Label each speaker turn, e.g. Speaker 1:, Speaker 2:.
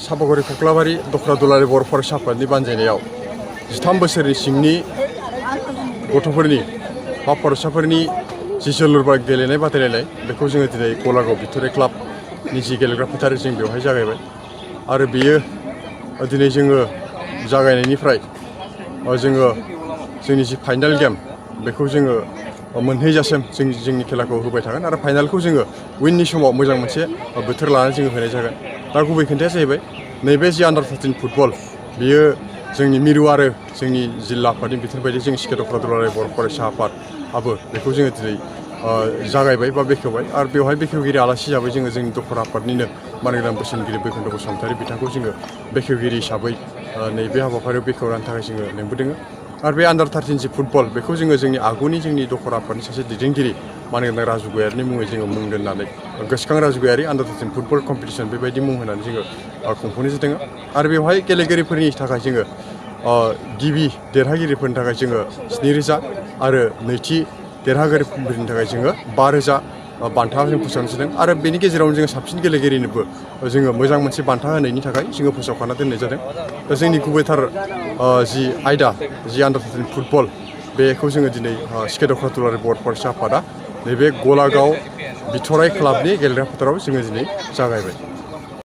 Speaker 1: सापागुरि खख्लाबारि दखरा दुलाराय बर' फरायसा आफादनि बानजायनायाव 13 बोसोरनि सिंनि गथ'फोरनि बा फरायसाफोरनि जि जोलुर गेलेनाय बादायलायनाय बेखौ जोङो दिनै गलागाव भिक्ट'रिया क्लाबनि जि गेलेग्रा फोथार जों बेवहाय जागायबाय आरो बेयो दिनै जोङो जागायनायनिफ्राय जोङो जोंनि जि फाइनाल गेम बेखौ जोङो मोनहैजासिम जोंनि खेलाखौ होबाय थागोन आरो फाइनालखौ जोङो उइननि समाव मोजां मोनसे बोथोर लानानै जोङो होनाय जागोन। दा गुबै खोथाया जाहैबाय नैबे जि आन्डार 13 फुटबल बियो जोंनि मिरु आरो जोंनि जिल्ला आफादनि बिथोन बायदि जोंनि सिके दखरा दुलाराय बर' फरायसा आफादाबो बेखौ जोङो दिनै जागायबाय बा बेखेवबाय आरो बेवहाय बेखेवगिरि आलासि हिसाबै जोङो जोंनि दखरा आफादनिनो मानगोनां बोसोनगिरि बैकुन्ठ बसुमतारी बिथांखौ जोङो बेखेवगिरि हिसाबै नैबे हाबाफारियाव बेखेवनो थाखाय जोङो लेंबोदों आरो बे आन्डार 13 जि फुटबल बेखौ जोङो जोंनि आगुनि जोंनि दखरा आफादनि सासे दैदेनगिरि मानगोनां राजु गयारिनि मुङै जोङो मुं दोननानै गोसोखां राजु गयारि आन्डार 13 फुटबल कम्पिटिसन बेबायदि मुं होनानै जोङो खुंफुंनाय जादों आरो बेवहाय गेलेगिरिफोरनि थाखाय जोङो गिबि देरहागिरिफोरनि थाखाय जोङो 7,000 आरो नैथि देरहागिरिफोरनि थाखाय जोङो 5,000 बान्था जों फोसावनाय जादों आरो बेनि गेजेरावनो जोङो साबसिन गेलेगिरिनोबो जोङो मोजां मोनसे बान्था होनायनि थाखाय जोङो फोसावखाना दोननाय जादों। दा जोंनि गुबैथार जि आयदा जि आन्डार 13 फुटबल बेखौ जोङो दिनै सिके दखरा दुलाराय बर' फरायसा आफादा नैबे गलागाव भिक्ट'रिया क्लाबनि गेलेग्रा फोथाराव जोङो दिनै जागायबाय।